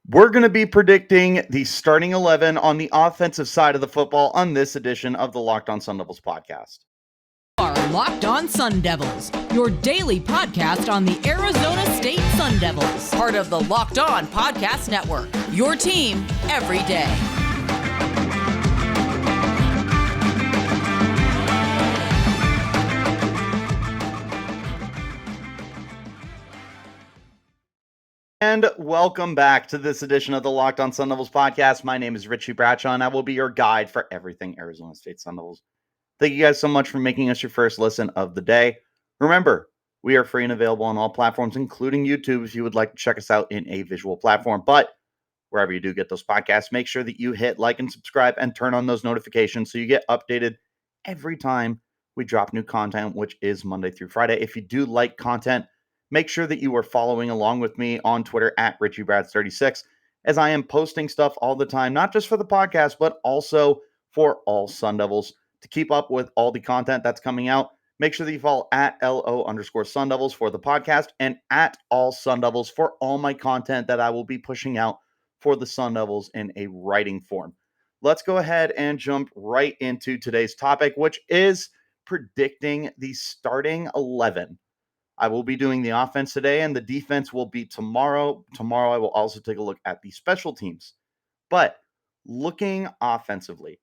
We're going to be predicting the starting 11 on the offensive side of the football on this edition of the Locked On Sun Devils podcast. Are Locked On Sun Devils, your daily podcast on the Arizona State Sun Devils, part of the Locked On Podcast Network, your team every day. And welcome back to this edition of the Locked On Sun Devils podcast. My name is Richie Bradshaw, and I will be your guide for everything Arizona State Sun Devils. Thank you guys so much for making us your first listen of the day. Remember, we are free and available on all platforms, including YouTube, if you would like to check us out in a visual platform. But wherever you do get those podcasts, make sure that you hit like and subscribe and turn on those notifications so you get updated every time we drop new content, which is Monday through Friday. If you do like content, make sure that you are following along with me on Twitter at RichieBrads36, as I am posting stuff all the time, not just for the podcast, but also for all Sun Devils. To keep up with all the content that's coming out, make sure that you follow at LO_Sun Devils for the podcast and at all Sun Devils for all my content that I will be pushing out for the Sun Devils in a writing form. Let's go ahead and jump right into today's topic, which is predicting the starting 11. I will be doing the offense today, and the defense will be tomorrow. Tomorrow, I will also take a look at the special teams. But looking offensively,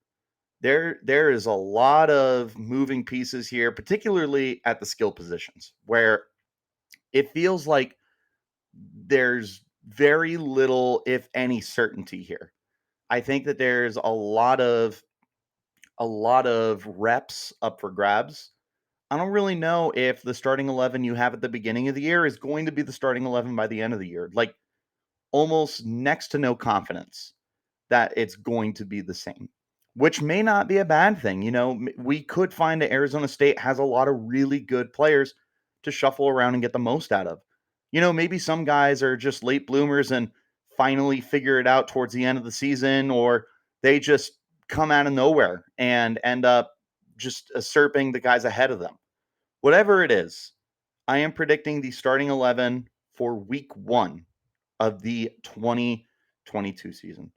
there is a lot of moving pieces here, particularly at the skill positions, where it feels like there's very little, if any, certainty here. I think that there's a lot of reps up for grabs. I don't really know if the starting 11 you have at the beginning of the year is going to be the starting 11 by the end of the year. Like, almost next to no confidence that it's going to be the same, which may not be a bad thing. You know, we could find that Arizona State has a lot of really good players to shuffle around and get the most out of. You know, maybe some guys are just late bloomers and finally figure it out towards the end of the season, or they just come out of nowhere and end up just usurping the guys ahead of them. Whatever it is, I am predicting the starting 11 for week 1 of the 2022 season.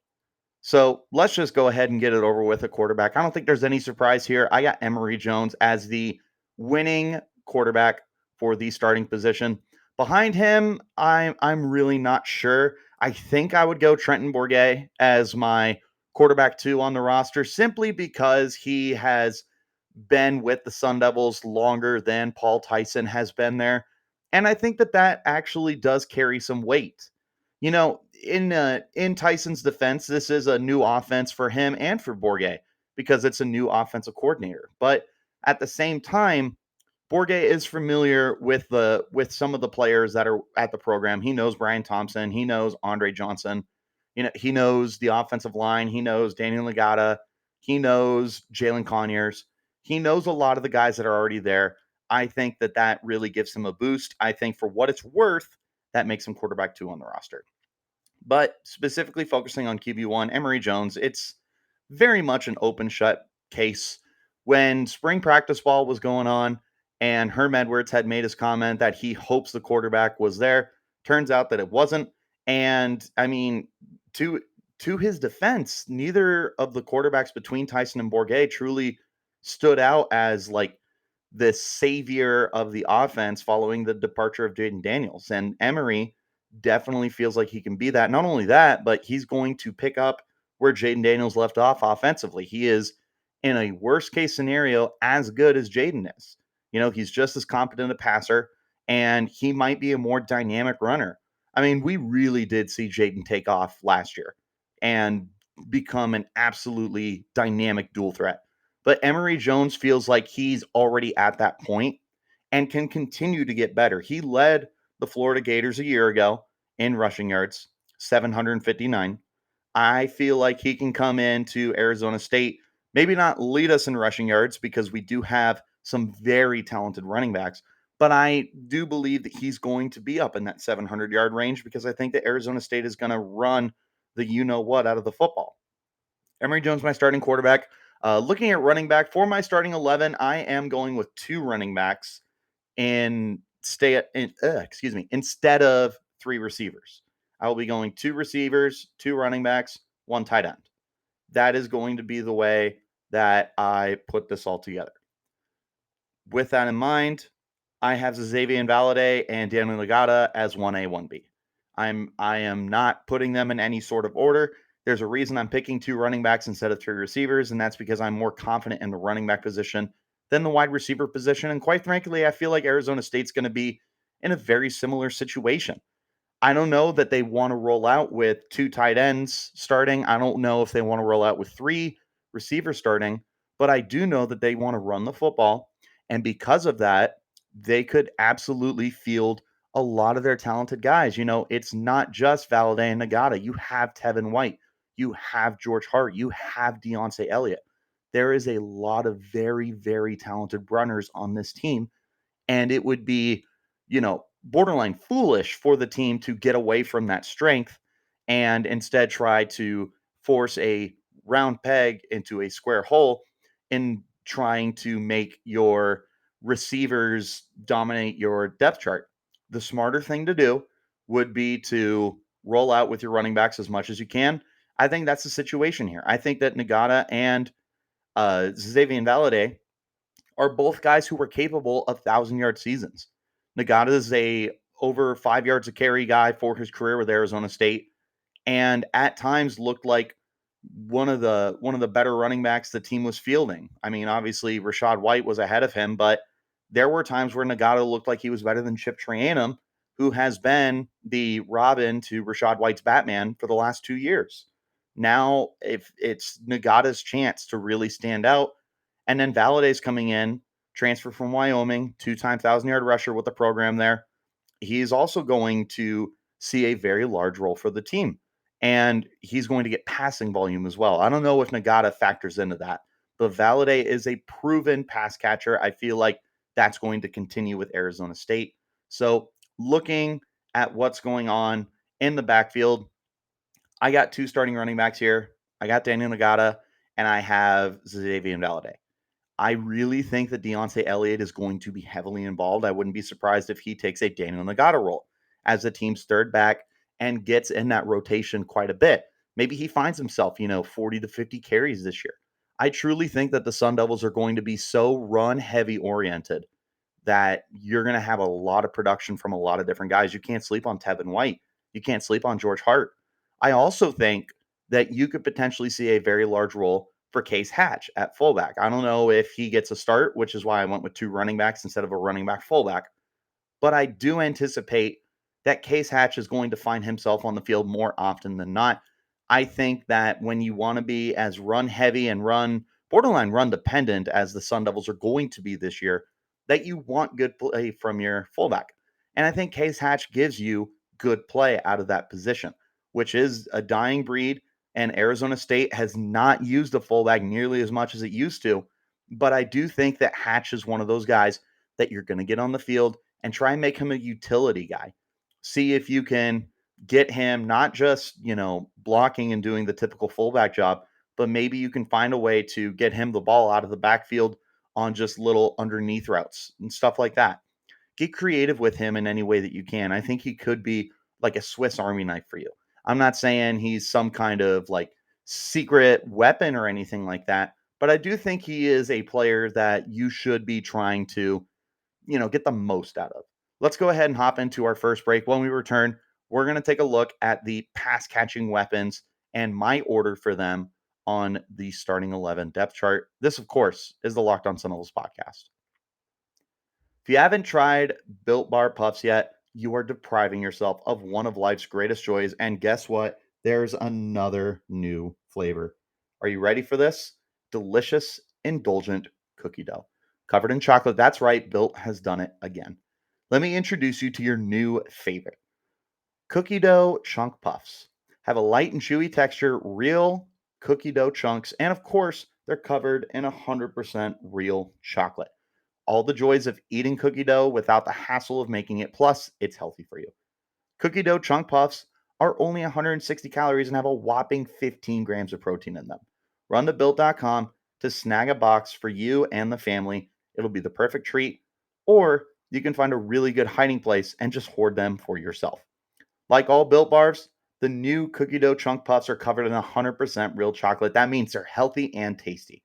So let's just go ahead and get it over with at quarterback. I don't think there's any surprise here. I got Emory Jones as the winning quarterback for the starting position. Behind him, I'm really not sure. I think I would go Trenton Bourguet as my quarterback 2 on the roster, simply because he has been with the Sun Devils longer than Paul Tyson has been there. And I think that that actually does carry some weight. You know, in Tyson's defense, this is a new offense for him and for Bourguet because it's a new offensive coordinator. But at the same time, Bourguet is familiar with some of the players that are at the program. He knows Brian Thompson, he knows Andre Johnson, you know, he knows the offensive line, he knows Daniyel Ngata, he knows Jaylin Conyers, he knows a lot of the guys that are already there. I think that that really gives him a boost. I think for what it's worth, that makes him quarterback 2 on the roster. But specifically focusing on QB1, Emory Jones, it's very much an open shut case. When spring practice ball was going on and Herm Edwards had made his comment that he hopes the quarterback was there, turns out that it wasn't. And I mean, to his defense, neither of the quarterbacks between Tyson and Bourguet truly stood out as like the savior of the offense following the departure of Jaden Daniels. And Emory definitely feels like he can be that. Not only that, but he's going to pick up where Jaden Daniels left off offensively. He is, in a worst case scenario, as good as Jaden is. You know, he's just as competent a passer, and he might be a more dynamic runner. I mean, we really did see Jaden take off last year and become an absolutely dynamic dual threat. But Emory Jones feels like he's already at that point and can continue to get better. He led the Florida Gators a year ago in rushing yards, 759. I feel like he can come into Arizona State, maybe not lead us in rushing yards because we do have some very talented running backs, but I do believe that he's going to be up in that 700-yard range because I think that Arizona State is going to run the you-know-what out of the football. Emory Jones, my starting quarterback. Looking at running back, for my starting 11, I am going with 2 running backs instead of 3 receivers. I will be going 2 receivers, 2 running backs, 1 tight end. That is going to be the way that I put this all together. With that in mind, I have Xazavian Valladay and Daniyel Ngata as 1A, 1B. I am not putting them in any sort of order. There's a reason I'm picking 2 running backs instead of 3 receivers, and that's because I'm more confident in the running back position than the wide receiver position. And quite frankly, I feel like Arizona State's going to be in a very similar situation. I don't know that they want to roll out with 2 tight ends starting. I don't know if they want to roll out with 3 receivers starting, but I do know that they want to run the football. And because of that, they could absolutely field a lot of their talented guys. It's not just Valladay and Ngata. You have Tevin White, you have George Hart, you have Deonce Elliott. There is a lot of very, very talented runners on this team. And it would be, borderline foolish for the team to get away from that strength and instead try to force a round peg into a square hole in trying to make your receivers dominate your depth chart. The smarter thing to do would be to roll out with your running backs as much as you can. I think that's the situation here. I think that Ngata and Xazavian Valladay are both guys who were capable of 1,000-yard seasons. Ngata is a over 5 yards a carry guy for his career with Arizona State, and at times looked like one of the better running backs the team was fielding. I mean, obviously Rachaad White was ahead of him, but there were times where Ngata looked like he was better than Chip Trayanum, who has been the Robin to Rachaad White's Batman for the last 2 years. Now, if it's Ngata's chance to really stand out, and then Valladay's coming in, transfer from Wyoming, 2-time 1,000-yard rusher with the program there. He's also going to see a very large role for the team. And he's going to get passing volume as well. I don't know if Ngata factors into that, but Valladay is a proven pass catcher. I feel like that's going to continue with Arizona State. So, looking at what's going on in the backfield, I got 2 starting running backs here. I got Daniyel Ngata, and I have Xazavian Valladay. I really think that Deonce Elliott is going to be heavily involved. I wouldn't be surprised if he takes a Daniyel Ngata role as the team's third back and gets in that rotation quite a bit. Maybe he finds himself, 40 to 50 carries this year. I truly think that the Sun Devils are going to be so run heavy oriented that you're going to have a lot of production from a lot of different guys. You can't sleep on Tevin White. You can't sleep on George Hart. I also think that you could potentially see a very large role for Case Hatch at fullback. I don't know if he gets a start, which is why I went with 2 running backs instead of a running back fullback. But I do anticipate that Case Hatch is going to find himself on the field more often than not. I think that when you want to be as run heavy and borderline run dependent as the Sun Devils are going to be this year, that you want good play from your fullback. And I think Case Hatch gives you good play out of that position, which is a dying breed. And Arizona State has not used a fullback nearly as much as it used to. But I do think that Hatch is one of those guys that you're going to get on the field and try and make him a utility guy. See if you can get him not just, blocking and doing the typical fullback job, but maybe you can find a way to get him the ball out of the backfield on just little underneath routes and stuff like that. Get creative with him in any way that you can. I think he could be like a Swiss Army knife for you. I'm not saying he's some kind of like secret weapon or anything like that, but I do think he is a player that you should be trying to, get the most out of. Let's go ahead and hop into our first break. When we return, we're going to take a look at the pass catching weapons and my order for them on the starting 11 depth chart. This, of course, is the Locked On Sun Devils podcast. If you haven't tried Built Bar Puffs yet, you are depriving yourself of one of life's greatest joys. And guess what? There's another new flavor. Are you ready for this? Delicious, indulgent cookie dough. Covered in chocolate. That's right, Built has done it again. Let me introduce you to your new favorite. Cookie dough chunk puffs. Have a light and chewy texture, real cookie dough chunks, and of course, they're covered in 100% real chocolate. All the joys of eating cookie dough without the hassle of making it, plus it's healthy for you. Cookie dough chunk puffs are only 160 calories and have a whopping 15 grams of protein in them. Run to Built.com to snag a box for you and the family. It'll be the perfect treat, or you can find a really good hiding place and just hoard them for yourself. Like all Built Bars, the new cookie dough chunk puffs are covered in 100% real chocolate. That means they're healthy and tasty.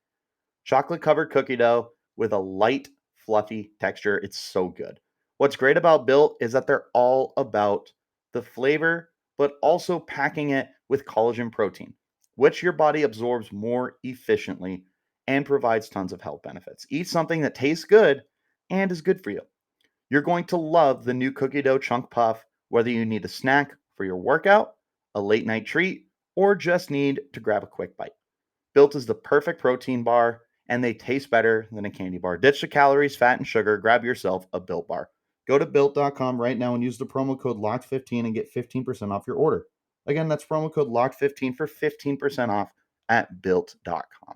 Chocolate covered cookie dough with a light, fluffy texture. It's so good. What's great about Built is that they're all about the flavor, but also packing it with collagen protein, which your body absorbs more efficiently and provides tons of health benefits. Eat something that tastes good and is good for you. You're going to love the new cookie dough chunk puff, whether you need a snack for your workout, a late night treat, or just need to grab a quick bite. Built is the perfect protein bar, and they taste better than a candy bar. Ditch the calories, fat, and sugar. Grab yourself a Built bar. Go to built.com right now and use the promo code LOCKED15 and get 15% off your order. Again, that's promo code LOCKED15 for 15% off at built.com.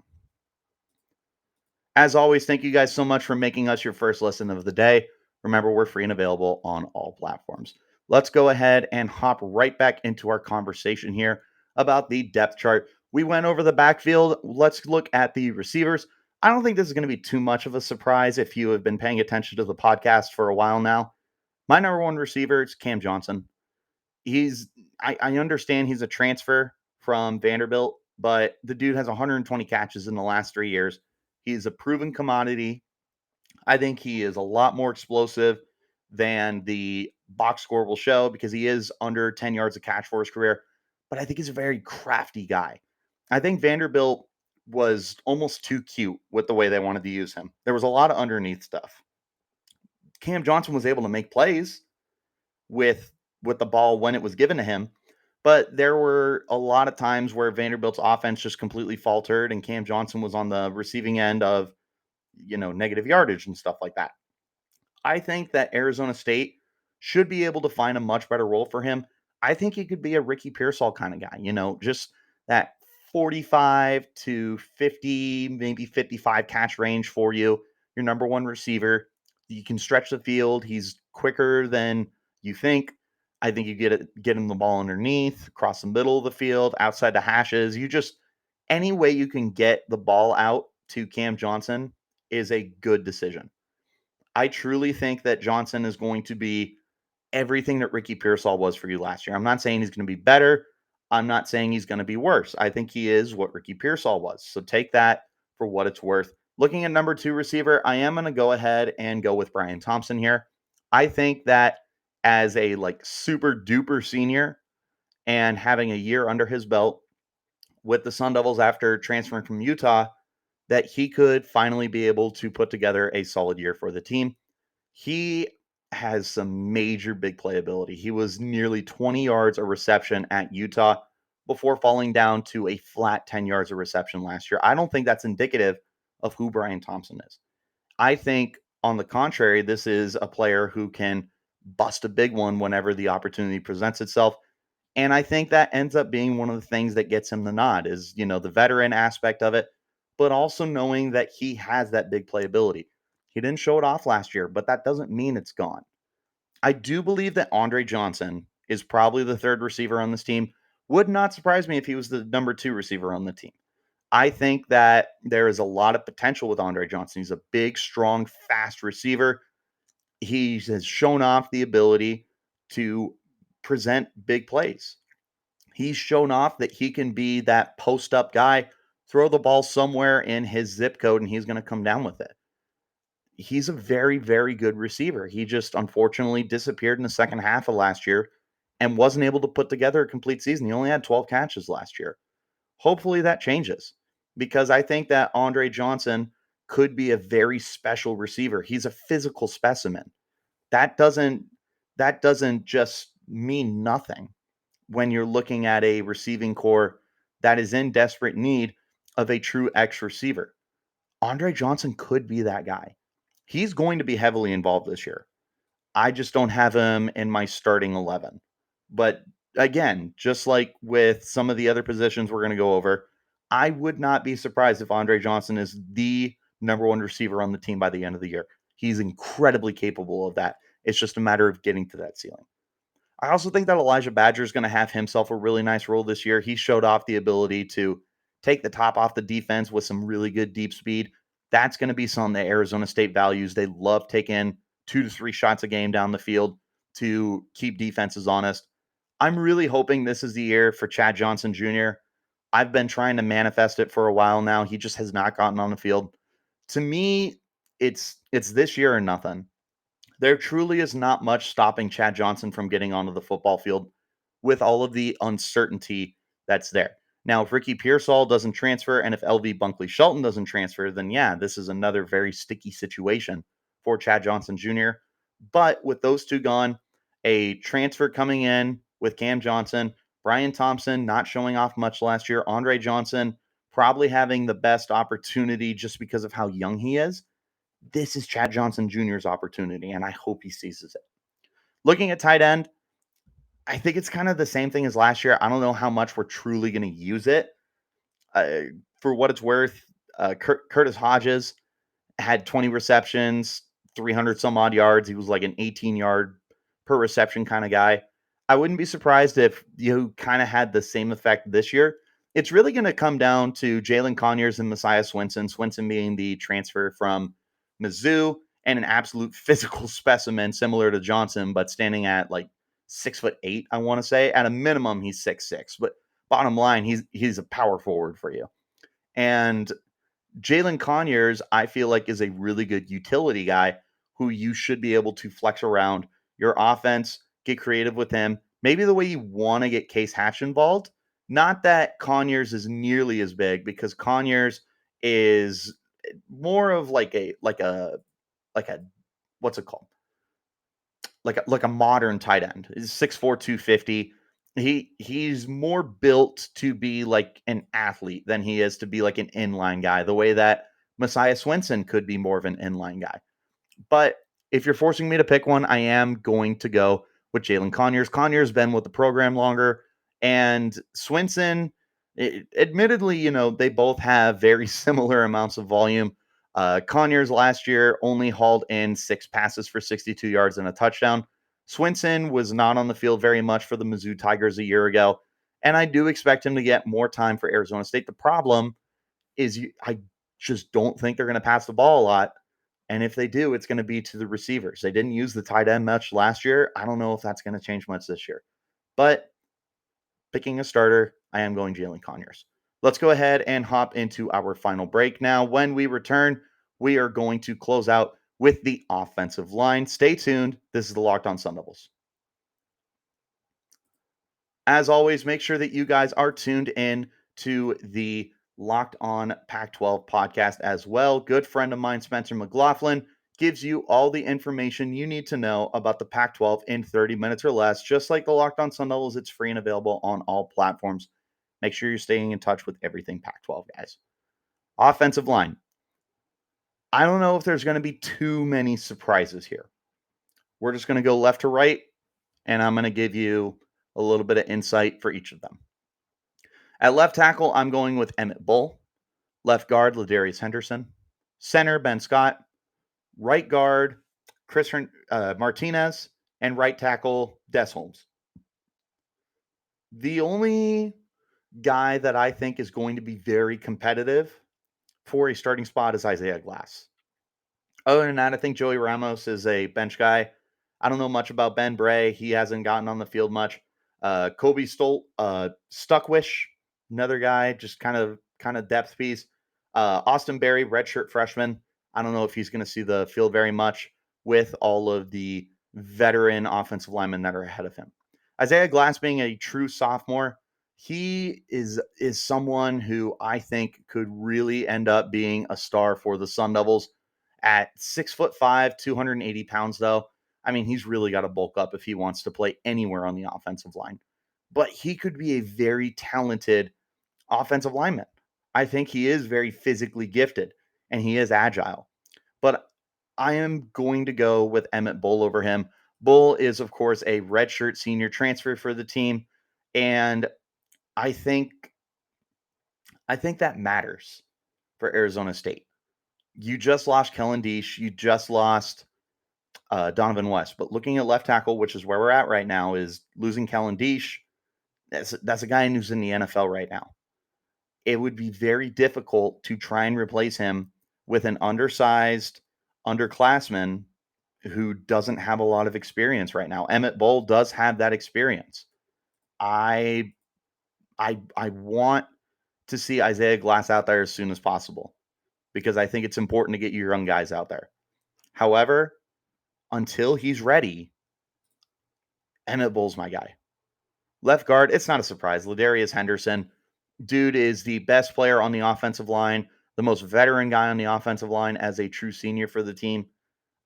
As always, thank you guys so much for making us your first listen of the day. Remember, we're free and available on all platforms. Let's go ahead and hop right back into our conversation here about the depth chart. We went over the backfield. Let's look at the receivers. I don't think this is going to be too much of a surprise if you have been paying attention to the podcast for a while now. My number one receiver is Cam Johnson. I understand he's a transfer from Vanderbilt, but the dude has 120 catches in the last 3 years. He's a proven commodity. I think he is a lot more explosive than the box score will show because he is under 10 yards of catch for his career. But I think he's a very crafty guy. I think Vanderbilt was almost too cute with the way they wanted to use him. There was a lot of underneath stuff. Cam Johnson was able to make plays with the ball when it was given to him, but there were a lot of times where Vanderbilt's offense just completely faltered and Cam Johnson was on the receiving end of negative yardage and stuff like that. I think that Arizona State should be able to find a much better role for him. I think he could be a Ricky Pearsall kind of guy, just that 45 to 50, maybe 55 catch range for you. Your number one receiver. You can stretch the field. He's quicker than you think. I think you get him the ball underneath, across the middle of the field, outside the hashes. Any way you can get the ball out to Cam Johnson is a good decision. I truly think that Johnson is going to be everything that Ricky Pearsall was for you last year. I'm not saying he's going to be better. I'm not saying he's going to be worse. I think he is what Ricky Pearsall was. So take that for what it's worth. Looking at number two receiver, I am going to go ahead and go with Brian Thompson here. I think that as a super duper senior and having a year under his belt with the Sun Devils after transferring from Utah, that he could finally be able to put together a solid year for the team. He has some major big playability. He was nearly 20 yards a reception at Utah before falling down to a flat 10 yards of reception last year. I don't think that's indicative of who Brian Thompson is. I think, on the contrary, this is a player who can bust a big one whenever the opportunity presents itself. And I think that ends up being one of the things that gets him the nod is, the veteran aspect of it, but also knowing that he has that big playability. He didn't show it off last year, but that doesn't mean it's gone. I do believe that Andre Johnson is probably the third receiver on this team. Would not surprise me if he was the number two receiver on the team. I think that there is a lot of potential with Andre Johnson. He's a big, strong, fast receiver. He has shown off the ability to present big plays. He's shown off that he can be that post up guy, throw the ball somewhere in his zip code, and he's going to come down with it. He's a very, very good receiver. He just unfortunately disappeared in the second half of last year and wasn't able to put together a complete season. He only had 12 catches last year. Hopefully that changes because I think that Andre Johnson could be a very special receiver. He's a physical specimen. That doesn't just mean nothing when you're looking at a receiving core that is in desperate need of a true X receiver. Andre Johnson could be that guy. He's going to be heavily involved this year. I just don't have him in my starting 11. But again, just like with some of the other positions we're going to go over, I would not be surprised if Andre Johnson is the number one receiver on the team by the end of the year. He's incredibly capable of that. It's just a matter of getting to that ceiling. I also think that Elijah Badger is going to have himself a really nice role this year. He showed off the ability to take the top off the defense with some really good deep speed. That's going to be something that Arizona State values. They love taking 2 to 3 shots a game down the field to keep defenses honest. I'm really hoping this is the year for Chad Johnson Jr. I've been trying to manifest it for a while now. He just has not gotten on the field. To me, it's this year or nothing. There truly is not much stopping Chad Johnson from getting onto the football field with all of the uncertainty that's there. Now, if Ricky Pearsall doesn't transfer and if LV Bunkley Shelton doesn't transfer, then yeah, this is another very sticky situation for Chad Johnson Jr. But with those two gone, a transfer coming in with Cam Johnson, Brian Thompson not showing off much last year, Andre Johnson probably having the best opportunity just because of how young he is. This is Chad Johnson Jr.'s opportunity, and I hope he seizes it. Looking at tight end, I think it's kind of the same thing as last year. I don't know how much we're truly going to use it. Uh, for what it's worth, Curtis Hodges had 20 receptions, 300 some odd yards. He was like an 18-yard per reception kind of guy. I wouldn't be surprised if you kind of had the same effect this year. It's really going to come down to Jaylin Conyers and Messiah Swinson. Swinson being the transfer from Mizzou and an absolute physical specimen, similar to Johnson, but standing at like 6'8", I want to say. At a minimum, he's 6'6". But bottom line, he's a power forward for you. And Jaylin Conyers, I feel like, is a really good utility guy who you should be able to flex around your offense, get creative with him, maybe the way you want to get Case Hatch involved. Not that Conyers is nearly as big, because Conyers is more of like a what's it called? Like a modern tight end. He's 6'4", 250. He's more built to be like an athlete than he is to be like an inline guy, the way that Messiah Swinson could be more of an inline guy. But if you're forcing me to pick one, I am going to go with Jaylin Conyers. Conyers been with the program longer, and Swinson, admittedly, they both have very similar amounts of volume. Conyers last year only hauled in 6 passes for 62 yards and a touchdown. Swinson was not on the field very much for the Mizzou Tigers a year ago, and I do expect him to get more time for Arizona State. The problem is I just don't think they're going to pass the ball a lot. And if they do, it's going to be to the receivers. They didn't use the tight end much last year. I don't know if that's going to change much this year. But picking a starter, I am going Jaylin Conyers. Let's go ahead and hop into our final break now. When we return, we are going to close out with the offensive line. Stay tuned. This is the Locked On Sun Devils. As always, make sure that you guys are tuned in to the Locked On Pac-12 podcast as well. Good friend of mine, Spencer McLaughlin, gives you all the information you need to know about the Pac-12 in 30 minutes or less. Just like the Locked On Sun Devils, it's free and available on all platforms. Make sure you're staying in touch with everything Pac-12, guys. Offensive line. I don't know if there's going to be too many surprises here. We're just going to go left to right, and I'm going to give you a little bit of insight for each of them. At left tackle, I'm going with Emmit Bohle. Left guard, LaDarius Henderson. Center, Ben Scott. Right guard, Chris Martinez. And right tackle, Des Holmes. The only guy that I think is going to be very competitive for a starting spot is Isaia Glass. Other than that, I think Joey Ramos is a bench guy. I don't know much about Ben Bray. He hasn't gotten on the field much. Kobe Stuckwish, another guy, just kind of depth piece. Austin Berry, redshirt freshman. I don't know if he's going to see the field very much with all of the veteran offensive linemen that are ahead of him. Isaia Glass being a true sophomore, he is someone who I think could really end up being a star for the Sun Devils. At 6'5", 280 pounds, though, I mean, he's really got to bulk up if he wants to play anywhere on the offensive line. But he could be a very talented offensive lineman. I think he is very physically gifted, and he is agile. But I am going to go with Emmit Bohle over him. Bohle is, of course, a redshirt senior transfer for the team, and I think that matters for Arizona State. You just lost Kellen Diesch. You just lost Donovan West. But looking at left tackle, which is where we're at right now, is losing Kellen Diesch. That's a guy who's in the NFL right now. It would be very difficult to try and replace him with an undersized underclassman who doesn't have a lot of experience right now. Emmit Bohle does have that experience. I want to see Isaia Glass out there as soon as possible because I think it's important to get your young guys out there. However, until he's ready, Emmit Bohle's my guy. Left guard, it's not a surprise. LaDarius Henderson, dude is the best player on the offensive line, the most veteran guy on the offensive line as a true senior for the team.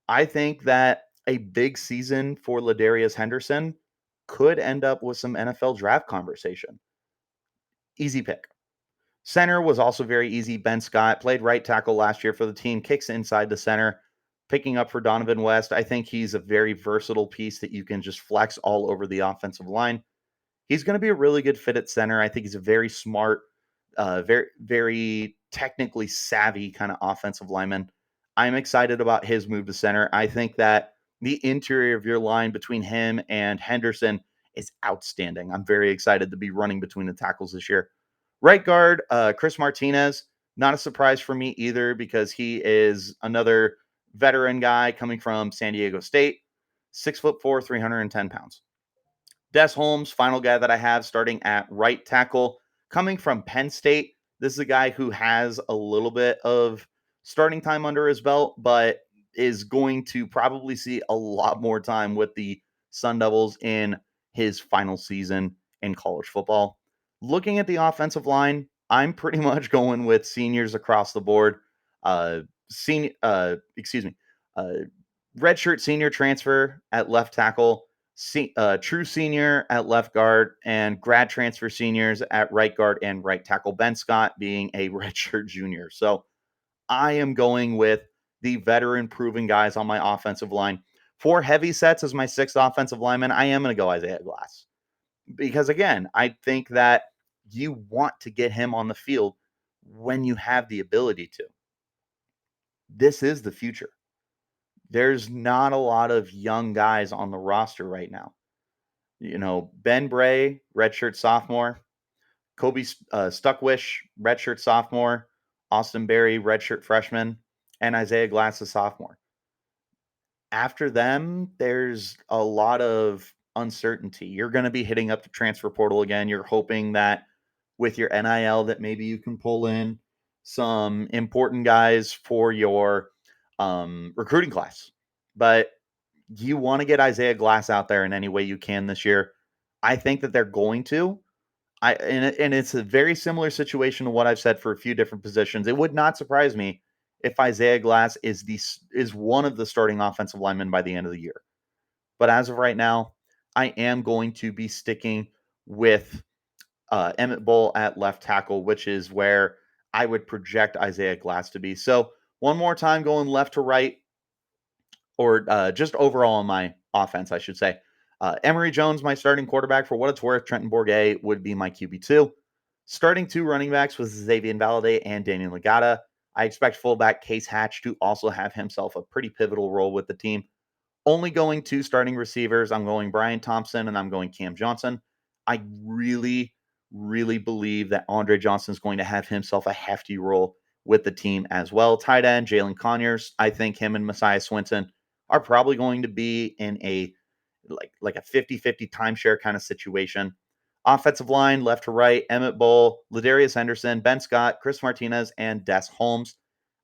I think that a big season for LaDarius Henderson could end up with some NFL draft conversation. Easy pick. Center was also very easy. Ben Scott played right tackle last year for the team, kicks inside the center, picking up for Donovan West. I think he's a very versatile piece that you can just flex all over the offensive line. He's going to be a really good fit at center. I think he's a very smart, very technically savvy kind of offensive lineman. I'm excited about his move to center. I think that the interior of your line between him and Henderson is outstanding. I'm very excited to be running between the tackles this year. Right guard, Chris Martinez. Not a surprise for me either because he is another veteran guy coming from San Diego State, 6'4", 310 pounds. Des Holmes, final guy that I have starting at right tackle, coming from Penn State. This is a guy who has a little bit of starting time under his belt, but is going to probably see a lot more time with the Sun Devils in his final season in college football. Looking at the offensive line, I'm pretty much going with seniors across the board. Uh, senior, excuse me, redshirt senior transfer at left tackle, true senior at left guard, and grad transfer seniors at right guard and right tackle. Ben Scott being a redshirt junior. So I am going with the veteran proven guys on my offensive line. For heavy sets as my sixth offensive lineman, I am going to go Isaia Glass. Because again, I think that you want to get him on the field when you have the ability to. This is the future. There's not a lot of young guys on the roster right now. You know, Ben Bray, redshirt sophomore, Kobe Stuckwish, redshirt sophomore, Austin Berry, redshirt freshman, and Isaia Glass, a sophomore. After them, there's a lot of uncertainty. You're going to be hitting up the transfer portal again. You're hoping that with your NIL that maybe you can pull in some important guys for your recruiting class. But you want to get Isaia Glass out there in any way you can this year. I think that they're going to. And it's a very similar situation to what I've said for a few different positions. It would not surprise me if Isaia Glass is one of the starting offensive linemen by the end of the year. But as of right now, I am going to be sticking with Emmit Bohle at left tackle, which is where I would project Isaia Glass to be. So one more time, going left to right, or just overall in my offense, I should say. Emory Jones, my starting quarterback. For what it's worth, Trenton Bourguet would be my QB2. Starting two running backs with Xazavian Valladay and Daniyel Ngata. I expect fullback Case Hatch to also have himself a pretty pivotal role with the team. Only going two starting receivers. I'm going Brian Thompson and I'm going Cam Johnson. I really, really believe that Andre Johnson is going to have himself a hefty role with the team as well. Tight end, Jaylin Conyers. I think him and Messiah Swinson are probably going to be in a like a 50-50 timeshare kind of situation. Offensive line, left to right, Emmit Bohle, LaDarius Henderson, Ben Scott, Chris Martinez, and Des Holmes.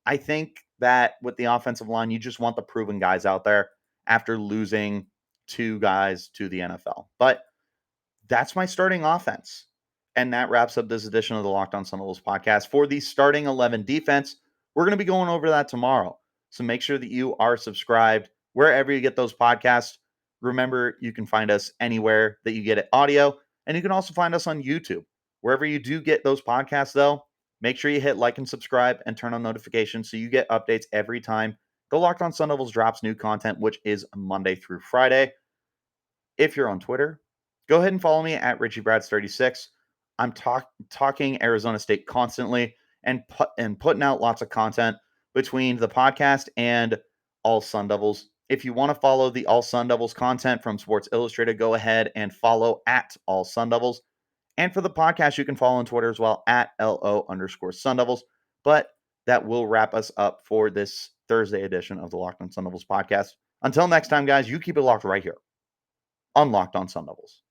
I think that with the offensive line, you just want the proven guys out there after losing two guys to the NFL. But that's my starting offense. And that wraps up this edition of the Locked On Sun Devils podcast. For the starting 11 defense, we're going to be going over that tomorrow. So make sure that you are subscribed wherever you get those podcasts. Remember, you can find us anywhere that you get it audio, and you can also find us on YouTube. Wherever you do get those podcasts, though, make sure you hit like and subscribe and turn on notifications so you get updates every time the Locked On Sun Devils drops new content, which is Monday through Friday. If you're on Twitter, go ahead and follow me at Richie Bradshaw 36. I'm talking Arizona State constantly and putting out lots of content between the podcast and All Sun Devils. If you want to follow the All Sun Devils content from Sports Illustrated, go ahead and follow at All Sun Devils. And for the podcast, you can follow on Twitter as well at LO_Sun Devils. But that will wrap us up for this Thursday edition of the Locked On Sun Devils podcast. Until next time, guys, you keep it locked right here on Locked On Sun Devils.